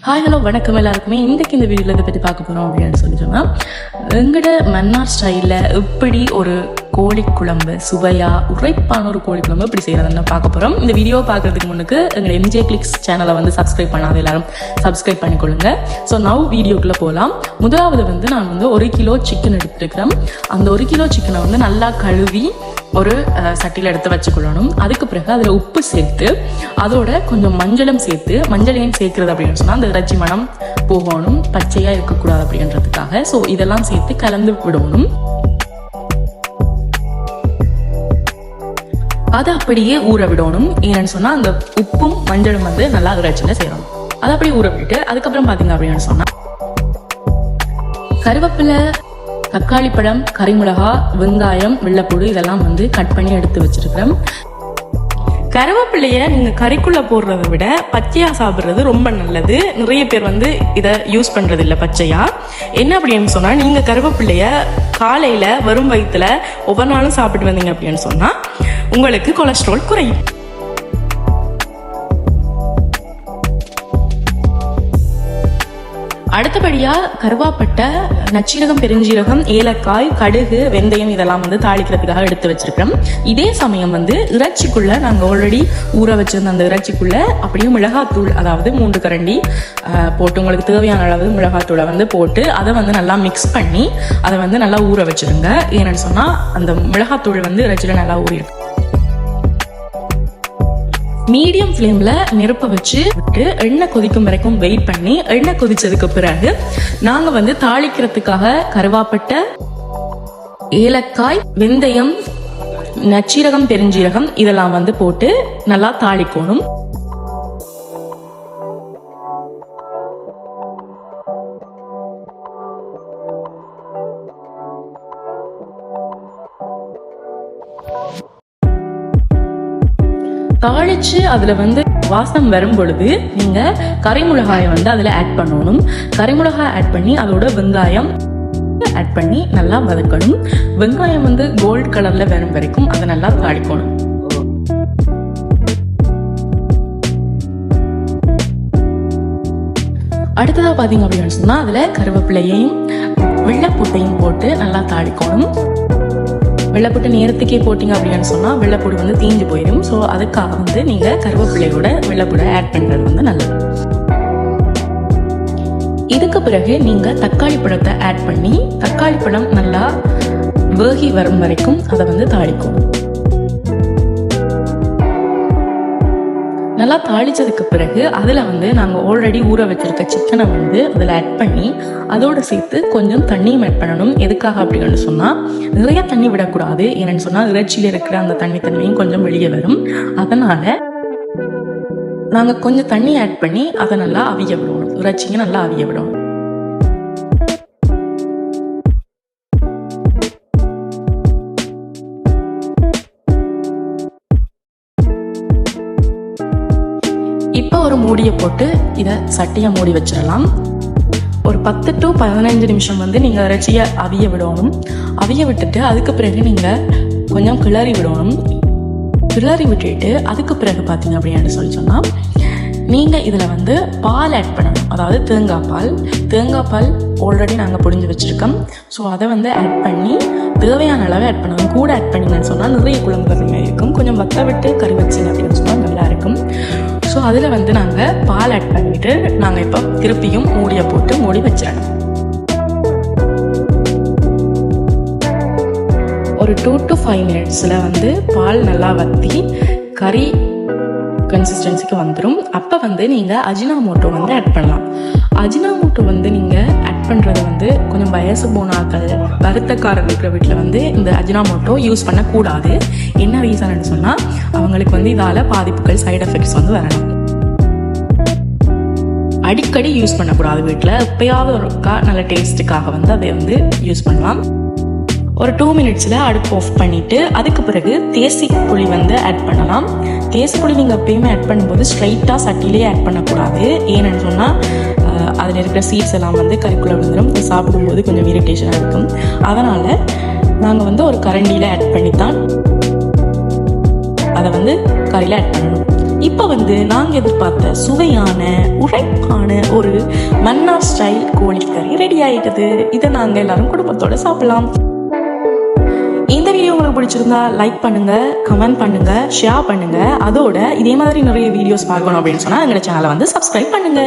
Hi hello வணக்கம் எல்லாருக்குமே. இன்றைக்கு இந்த வீடியோவில் இதை பற்றி பார்க்க போகிறோம் அப்படின்னு சொல்லி சொன்னால், எங்களோட மன்னார் ஸ்டைலில் எப்படி ஒரு கோழி குழம்பு சுவையாக உரைப்பான ஒரு கோழி குழம்பு எப்படி செய்கிறதுன்னு பார்க்க போகிறோம். இந்த வீடியோவை பார்க்குறதுக்கு முன்னுக்கு எங்கள் எம்ஜே கிளிக்ஸ் சேனலை வந்து சப்ஸ்கிரைப் பண்ணாத எல்லாரும் சப்ஸ்கிரைப் பண்ணிக்கொள்ளுங்க. ஸோ நவ் வீடியோக்குள்ளே போகலாம். முதலாவது நான் 1 கிலோ சிக்கன் எடுத்துருக்கிறேன். அந்த 1 கிலோ சிக்கனை வந்து நல்லா கழுவி ஒரு சட்டியில் எடுத்து வச்சுக்கொள்ளணும். அதுக்கு பிறகு அதில் உப்பு சேர்த்து அதோட கொஞ்சம் மஞ்சளும் சேர்த்து, மஞ்சளையும் சேர்க்கிறது அப்படின்னு சொன்னால் அந்த இறைச்சி மனம் போகணும், பச்சையாக இருக்கக்கூடாது அப்படின்றதுக்காக. ஸோ இதெல்லாம் சேர்த்து கலந்து விடணும். அதை அப்படியே ஊற விடணும். ஏன்னு சொன்னால் அந்த உப்பும் மஞ்சளும் வந்து நல்லா இறைச்சியில் சேரணும். அதை அப்படியே ஊற விட்டுட்டு அதுக்கப்புறம் பார்த்தீங்க அப்படின்னு சொன்னால் கருவேப்பிலை, தக்காளி பழம், கறிமிளகா, வெங்காயம், வெள்ளைப்பூடு இதெல்லாம் வந்து கட் பண்ணி எடுத்து வச்சிருக்கிறேன். கருவேப்பிலைய நீங்க கறிக்குள்ள போடுறதை விட பச்சையா சாப்பிட்றது ரொம்ப நல்லது. நிறைய பேர் வந்து இதை யூஸ் பண்றது இல்லை பச்சையா. என்ன அப்படின்னு சொன்னா, நீங்க கருவேப்பிலைய காலையில வெறும் வயிற்றுல ஒவ்வொரு நாளும் சாப்பிட்டு வந்தீங்க அப்படின்னு சொன்னா உங்களுக்கு கொலஸ்ட்ரால் குறையும். அடுத்தபடியா கருவாப்பட்டை, நச்சீரகம், பெருஞ்சீரகம், ஏலக்காய், கடுகு, வெந்தயம் இதெல்லாம் வந்து தாளிக்கிறதுக்காக எடுத்து வச்சிருக்கோம். இதே சமயம் வந்து இறைச்சிக்குள்ள நாங்கள் ஆல்ரெடி ஊற வச்சிருந்த அந்த இறைச்சிக்குள்ள அப்படியே மிளகாத்தூள், அதாவது 3 கரண்டி போட்டு உங்களுக்கு தேவையான அளவு மிளகாத்தூளை வந்து போட்டு அதை வந்து நல்லா மிக்ஸ் பண்ணி அதை வந்து நல்லா ஊற வச்சிருங்க. ஏன்னு சொன்னா அந்த மிளகாத்தூள் வந்து இறைச்சியில நல்லா ஊறிடும். மீடியம் ஃப்ளேம்ல நெருப்பை வச்சு விட்டு எண்ணெய் கொதிக்கும் வரைக்கும் வெயிட் பண்ணி, எண்ணெய் கொதிச்சதுக்கு பிறகு நாங்க வந்து தாளிக்கிறதுக்காக கருவாப்பட்டை, ஏலக்காய், வெந்தயம், நச்சீரகம், பெருஞ்சீரகம் இதெல்லாம் வந்து போட்டு நல்லா தாளிக்கணும். தாளிச்சு அதுல வந்து வாசம் வரும் பொழுது நீங்க கறிமிளகாயை வந்து அதுல ஆட் பண்ணணும். கறிமிளகாய் ஆட் பண்ணி அதோட வெங்காயம் ஆட் பண்ணி நல்லா வதக்கணும். வெங்காயம் வந்து கோல்ட் கலர்ல வரும் வரைக்கும் அதை நல்லா தாளிக்கணும். அடுத்ததா பாத்தீங்க அப்படின்னு சொன்னா அதுல கருவேப்பிலையையும் வெள்ளைப்பூட்டையும் போட்டு நல்லா தாளிக்கணும். வெள்ளைப்பூட்டு நேரத்துக்கே போட்டிங்க அப்படின்னு சொன்னால் வெள்ளைப்பூடு வந்து தீஞ்சு போயிடும். ஸோ அதுக்காக வந்து நீங்கள் கருவேப்பிலையோட வெள்ளைப்பூடை ஆட் பண்ணுறது வந்து நல்லது. இதுக்கு பிறகு நீங்கள் தக்காளி பழத்தை ஆட் பண்ணி தக்காளி பழம் நல்லா வேகி வரும் வரைக்கும் அதை வந்து தாளிக்கணும். நல்லா தாளிச்சதுக்கு பிறகு அதில் வந்து நாங்கள் ஆல்ரெடி ஊற வச்சிருக்க சிக்கனை வந்து அதில் ஆட் பண்ணி அதோட சேர்த்து கொஞ்சம் தண்ணியும் ஆட் பண்ணணும். எதுக்காக அப்படின்னு சொன்னால் நிறைய தண்ணி விடக்கூடாது. ஏன்னு சொன்னால் இறைச்சியில் இருக்கிற அந்த தண்ணியும் கொஞ்சம் வெளியே வரும். அதனால நாங்கள் கொஞ்சம் தண்ணி ஆட் பண்ணி அதை நல்லா அவிய விடணும். இறைச்சிங்க நல்லா அவிய விடணும். இப்போ ஒரு மூடியை போட்டு இதை சட்டியை மூடி வச்சிடலாம். ஒரு 10 to 15 நிமிஷம் வந்து நீங்கள் இறைச்சியை அவிய விடணும். அவிய விட்டுட்டு அதுக்கு பிறகு நீங்கள் கொஞ்சம் கிளறி விடணும். கிளறி விட்டுட்டு அதுக்கு பிறகு பார்த்தீங்க அப்படின்னு சொன்னால் நீங்கள் இதில் வந்து பால் ஆட் பண்ணணும். அதாவது தேங்காய் பால் ஆல்ரெடி நாங்கள் புழிஞ்சு வச்சுருக்கோம். ஸோ அதை வந்து ஆட் பண்ணி தேவையான அளவு ஆட் பண்ணணும். கூட ஆட் பண்ணிங்கன்னு சொன்னால் நிறைய குழம்பு மாதிரி இருக்கும். கொஞ்சம் வத்த விட்டு கறி வச்சிங்க அப்படின்னு சொன்னால் நல்லா இருக்கும். ஸோ அதில் வந்து நாங்கள் பால் ஆட் பண்ணிவிட்டு நாங்கள் இப்போ திருப்பியும் மூடியை போட்டு மூடி வச்சிடணும். ஒரு 2 to 5 மினிட்ஸில் வந்து பால் நல்லா வற்றி கறி கன்சிஸ்டன்சிக்கு வந்துடும். அப்போ வந்து நீங்கள் அஜினாமோட்டோ வந்து ஆட் பண்ணலாம். அஜினாமோட்டோ வந்து நீங்கள் ஆட் பண்ணுறது வந்து கொஞ்சம் வயசு போனாக்கள், வருத்தக்காரர் இருக்கிற வீட்டில் வந்து இந்த அஜினாமோட்டோ யூஸ் பண்ணக்கூடாது. என்ன ரீசன்னு சொன்னால் அவங்களுக்கு வந்து இதால் பாதிப்புகள், சைடு எஃபெக்ட்ஸ் வந்து வரணும். அடிக்கடி யூஸ் பண்ணக்கூடாது. வீட்டில் எப்பயாவது ஒருக்கா நல்ல டேஸ்ட்டுக்காக வந்து அதை வந்து யூஸ் பண்ணலாம். ஒரு 2 மினிட்ஸில் அடுப்பு ஆஃப் பண்ணிவிட்டு அதுக்கு பிறகு தேசி புளி வந்து ஆட் பண்ணலாம். தேசி புளி நீங்கள் எப்பயுமே ஆட் பண்ணும்போது ஸ்ட்ரைட்டாக சட்டிலே ஆட் பண்ணக்கூடாது. ஏன்னு சொன்னால் அதில் இருக்கிற சீட்ஸ் எல்லாம் வந்து கறிக்குள்ளே விழுந்துடும். சாப்பிடும்போது கொஞ்சம் இரிட்டேஷனாக இருக்கும். அதனால் நாங்கள் வந்து ஒரு கரண்டியில் ஆட் பண்ணி தான் அதை வந்து கறியில் ஆட் பண்ணணும். இப்போ வந்து நாங்கள் எதிர்பார்த்த சுவையான உரைப்பான ஒரு மன்னார் ஸ்டைல் கோழிக்கறி ரெடி ஆயிட்டது. இதை நாங்கள் எல்லாரும் குடும்பத்தோட சாப்பிடலாம். இந்த வீடியோ உங்களுக்கு பிடிச்சிருந்தா லைக் பண்ணுங்க, கமெண்ட் பண்ணுங்க, ஷேர் பண்ணுங்க. அதோட இதே மாதிரி நிறைய வீடியோஸ் பார்க்கணும் அப்படின்னு சொன்னா எங்களோட சேனலை வந்து சப்ஸ்கிரைப் பண்ணுங்க.